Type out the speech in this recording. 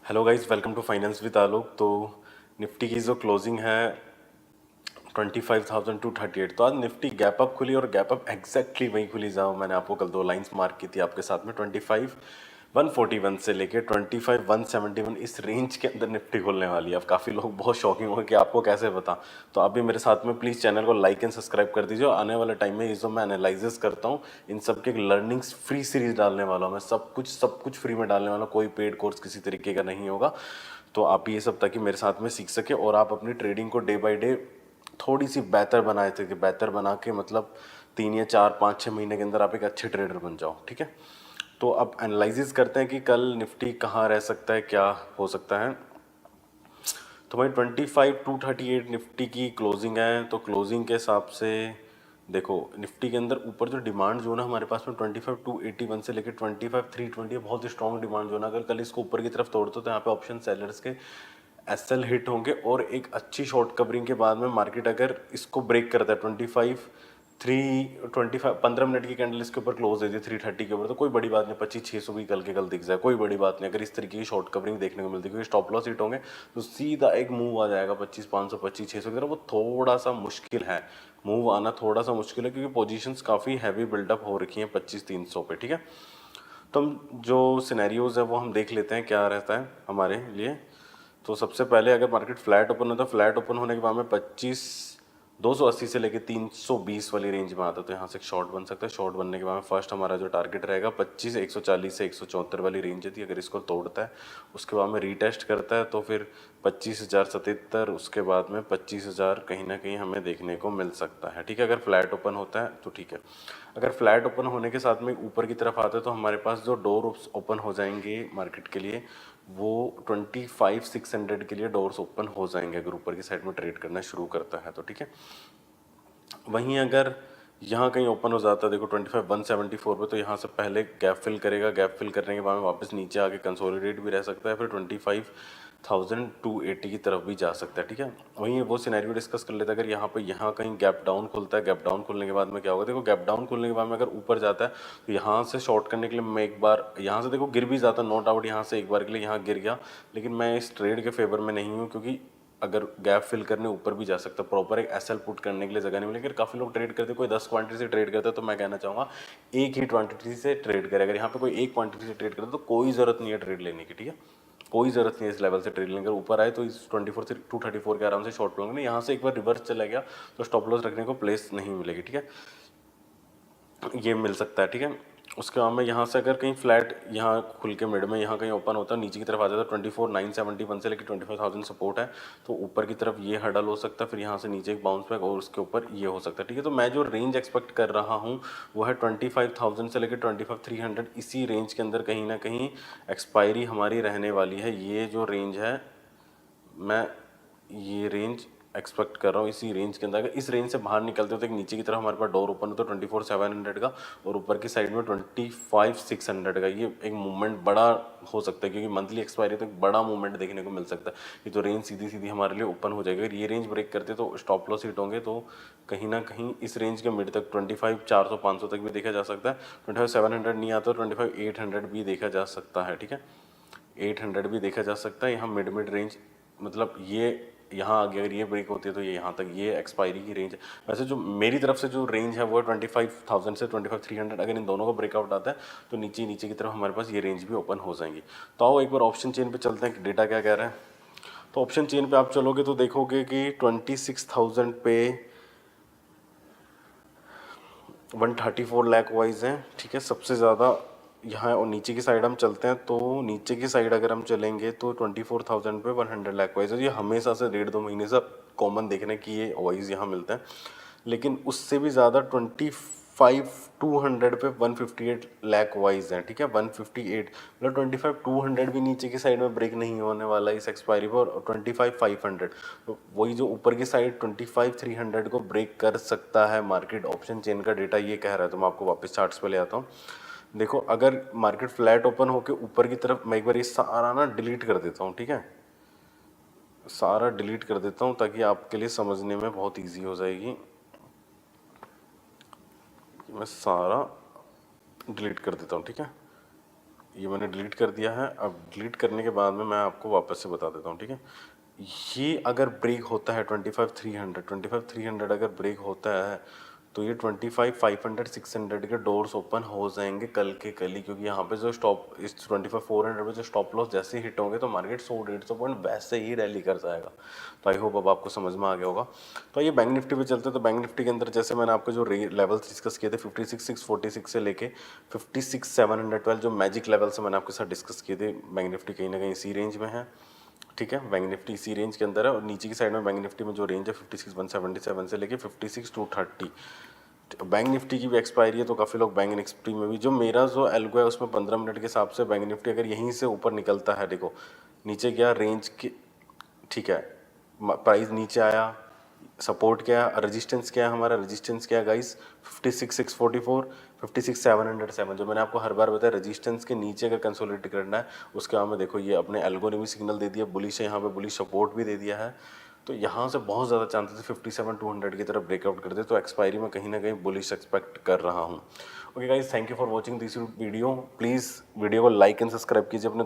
Hello guys, welcome to finance with Alok. तो निफ्टी की जो क्लोजिंग है 25,000 टू 38, तो आज निफ्टी गैप अप खुली और गैप अप एग्जैक्टली वही खुली जहाँ मैंने आपको कल दो लाइंस मार्क की थी आपके साथ में। 25,141 से लेके 25,171 इस रेंज के अंदर निफ्टी खुलने वाली है। अब काफ़ी लोग बहुत शॉकिंग होंगे कि आपको कैसे पता। तो आप भी मेरे साथ में प्लीज़ चैनल को लाइक एंड सब्सक्राइब कर दीजिए। आने वाले टाइम में ये जो मैं एनालिसिस करता हूँ इन सब के लर्निंग्स फ्री सीरीज डालने वाला हूँ मैं। सब कुछ फ्री में डालने वाला हूँ, कोई पेड कोर्स किसी तरीके का नहीं होगा। तो आप भी ये सब ताकि मेरे साथ में सीख सके और आप अपनी ट्रेडिंग को डे बाय डे थोड़ी सी बेहतर बनाए थे कि बेहतर बना के मतलब 3 या 4 5 6 महीने के अंदर आप एक अच्छे ट्रेडर बन जाओ। ठीक है, तो अब एनालिसिस करते हैं कि कल निफ्टी कहाँ रह सकता है, क्या हो सकता है। तो भाई 25,238 निफ्टी की क्लोजिंग है। तो क्लोजिंग के हिसाब से देखो, निफ्टी के अंदर ऊपर जो डिमांड जोन है हमारे पास में 25,281 से लेकर 25,320 बहुत ही स्ट्रॉन्ग डिमांड जोन है। अगर कल इसको ऊपर की तरफ तोड़ दो तो यहाँ पे ऑप्शन सेलर्स के एसएल हिट होंगे और एक अच्छी शॉर्ट कवरिंग के बाद में मार्केट अगर इसको ब्रेक करता है 15 मिनट की कैंडल इसके ऊपर क्लोज है 330 के ऊपर, तो कोई बड़ी बात नहीं। 25,600 भी कल के कल दिख जाए, कोई बड़ी बात नहीं। अगर इस तरीके की शॉर्ट कवरिंग देखने को मिलती है, क्योंकि स्टॉप लॉस हिट होंगे तो सीधा एक मूव आ जाएगा 25,500 25,600 की तरफ। वो थोड़ा सा मुश्किल है, मूव आना थोड़ा सा मुश्किल है, क्योंकि पोजीशंस काफ़ी हैवी बिल्डअप हो रखी हैं 25,300 पे। ठीक है, तो हम जो सिनेरियोज है वो हम देख लेते हैं क्या रहता है हमारे लिए। तो सबसे पहले अगर मार्केट फ्लैट ओपन होता है, फ्लैट ओपन होने के बाद में 25,280 से लेके 320 वाली रेंज में आता है, तो यहाँ से एक शॉर्ट बन सकता है। शॉर्ट बनने के बाद में फर्स्ट हमारा जो टारगेट रहेगा 25,140 से 174 वाली रेंज थी। अगर इसको तोड़ता है उसके बाद में रीटेस्ट करता है तो फिर 25,077, उसके बाद में 25,000 कहीं ना कहीं हमें देखने को मिल सकता है। ठीक है, अगर फ्लैट ओपन होता है तो ठीक है। अगर फ्लैट ओपन होने के साथ में ऊपर की तरफ आता है तो हमारे पास जो डोर ओपन हो जाएंगे मार्केट के लिए वो 25,600 के लिए डोर्स ओपन हो जाएंगे अगर ऊपर की साइड में ट्रेड करना शुरू करता है तो। ठीक है, वहीं अगर यहाँ कहीं ओपन हो जाता है देखो 25,174 पे, तो यहाँ से पहले गैप फिल करेगा। गैप फिल करने के बाद में वापस नीचे आके कंसोलिडेट भी रह सकता है, फिर 25,280 की तरफ भी जा सकता है। ठीक है, वहीं वो सिनेरियो डिस्कस कर लेते हैं। अगर यहाँ पे यहाँ कहीं गैप डाउन खुलता है, गैप डाउन खुलने के बाद में क्या होगा देखो, गैप डाउन खुलने के बाद में अगर ऊपर जाता है तो यहाँ से शॉर्ट करने के लिए मैं एक बार यहाँ से देखो गिर भी जाता, नो डाउट यहाँ से एक बार के लिए यहाँ गिर गया, लेकिन मैं इस ट्रेड के फेवर में नहीं हूँ, क्योंकि अगर गैप फिल करने ऊपर भी जा सकता है, प्रॉपर एक एसएल पुट करने के लिए जगह नहीं मिलेगी। काफ़ी लोग ट्रेड करते, कोई 10 क्वांटिटी से ट्रेड करता है, तो मैं कहना चाहूँगा एक ही क्वांटिटी से ट्रेड करे। अगर यहाँ पे कोई एक क्वांटिटी से ट्रेड करता है तो कोई ज़रूरत नहीं है ट्रेड लेने की। ठीक है, कोई ज़रूरत नहीं है इस लेवल से ट्रेड लेने। अगर ऊपर आए तो इस 24 से 234 के आराम से शॉर्ट लोगे, यहाँ से एक बार रिवर्स चला गया तो स्टॉप लॉस रखने को प्लेस नहीं मिलेगी। ठीक है, ये मिल सकता है। ठीक है, उसके बाद में यहाँ से अगर कहीं फ्लैट यहाँ खुल के मिड में यहाँ कहीं ओपन होता है, नीचे की तरफ आ जाता है 24,971 से लेकर 25,000 सपोर्ट है, तो ऊपर की तरफ ये हडल हो सकता है, फिर यहाँ से नीचे एक बाउंस बैक और उसके ऊपर ये हो सकता है। ठीक है, तो मैं जो रेंज एक्सपेक्ट कर रहा हूँ वो है 25,000 से लेकर 25,300, इसी रेंज के अंदर कहीं ना कहीं एक्सपायरी हमारी रहने वाली है। ये जो रेंज है मैं ये रेंज एक्सपेक्ट कर रहा हूँ इसी रेंज के अंदर। अगर इस रेंज से बाहर निकलते हो तो एक नीचे की तरफ हमारे पास डोर ओपन होता है 24,700 का और ऊपर की साइड में 25,600 का। ये एक मूवमेंट बड़ा हो सकता है, क्योंकि मंथली एक्सपायरी तो एक बड़ा मूवमेंट देखने को मिल सकता है। ये तो रेंज सीधी सीधी हमारे लिए ओपन हो जाएगी। अगर ये रेंज ब्रेक करते तो स्टॉप लॉस हिट होंगे, तो कहीं ना कहीं इस रेंज के मिड तक 25,400 500 तक भी देखा जा सकता है। 25,700 नहीं आता तो 25,800 भी देखा जा सकता है। ठीक है, 800 भी देखा जा सकता है। यहाँ मिड रेंज मतलब ये यहाँ आ गया, अगर ये ब्रेक होती है तो ये यहाँ तक ये एक्सपायरी की रेंज है। वैसे जो मेरी तरफ से जो रेंज है वो है 25,000 से 25,300। अगर इन दोनों का ब्रेकआउट आता है तो नीचे नीचे की तरफ हमारे पास ये रेंज भी ओपन हो जाएंगी। तो आओ एक बार ऑप्शन चेन पे चलते हैं कि डेटा क्या कह रहा है। तो ऑप्शन चेन पे आप चलोगे तो देखोगे कि 26,000 पे 134 लाख वाइज हैं। ठीक है, सबसे ज़्यादा यहाँ और नीचे की साइड हम चलते हैं तो नीचे की साइड अगर हम चलेंगे तो 24,000 पे 100 लाख वाइज है। ये हमेशा से 1.5-2 महीने से कॉमन देखने की ये वाइज यहाँ मिलता है, लेकिन उससे भी ज़्यादा 25,200 पे 158 लाख वाइज हैं। ठीक है, 158 मतलब 25,200 भी नीचे की साइड में ब्रेक नहीं होने वाला इस एक्सपायरी पर, और 25,500 तो वही जो ऊपर की साइड 25,300 को ब्रेक कर सकता है मार्केट। ऑप्शन चेन का डेटा ये कह रहा है। तो मैं आपको वापस चार्ट्स पे ले आता हूँ। देखो, अगर मार्केट फ्लैट ओपन होकर ऊपर की तरफ, मैं एक बार ये सारा ना डिलीट कर देता हूँ। ठीक है, सारा डिलीट कर देता हूँ ताकि आपके लिए समझने में बहुत ईजी हो जाएगी। मैं सारा डिलीट कर देता हूँ। ठीक है, ये मैंने डिलीट कर दिया है। अब डिलीट करने के बाद में मैं आपको वापस से बता देता हूँ, ठीक है। ये अगर ब्रेक होता है 25,300 अगर ब्रेक होता है तो ये 25,500 600 के डोर्स ओपन हो जाएंगे कल के कल ही, क्योंकि यहाँ पे जो स्टॉप इस 25,400 पे जो स्टॉप लॉस जैसे हिट होंगे तो मार्केट 100-150 पॉइंट वैसे ही रैली कर जाएगा। तो आई होप अब आपको समझ में आ गया होगा। तो ये बैंक निफ्टी पे चलते हैं। तो बैंक निफ्टी के अंदर जैसे मैंने आपको जो लेवल्स डिस्कस किए थे 56,646 से लेके 56,712 जो मैजिक लेवल से मैंने आपके साथ डिस्कस किए थे, बैंक निफ्टी कहीं ना कहीं इसी रेंज में है, ठीक है। बैंक निफ्टी इसी रेंज के अंदर है और नीचे की साइड में बैंक निफ्टी में जो रेंज है 56,177 से लेके 56,230। बैंक निफ्टी की भी एक्सपायरी है तो काफ़ी लोग बैंक निफ्टी में भी, जो मेरा जो एल्गो है उसमें 15 मिनट के हिसाब से बैंक निफ्टी अगर यहीं से ऊपर निकलता है, देखो नीचे गया रेंज के, ठीक है, प्राइस नीचे आया, सपोर्ट क्या है, रेजिस्टेंस क्या है, हमारा रेजिस्टेंस क्या है गाइस 56,644 56,707, जो मैंने आपको हर बार बताया रेजिस्टेंस के नीचे अगर कंसोलिडेट करना है उसके बाद में देखो ये अपने एल्गो ने भी सिग्नल दे दिया बुलिश है, यहाँ पे बुलिश सपोर्ट भी दे दिया है। तो यहाँ से बहुत ज़्यादा चांसेस है 57,200 की तरफ ब्रेकआउट कर दे, तो एक्सपायरी में कहीं ना कहीं बुलिश एक्सपेक्ट कर रहा हूँ। Okay guys, thank you for watching this video. Please video को लाइक एंड सब्सक्राइब कीजिए अपने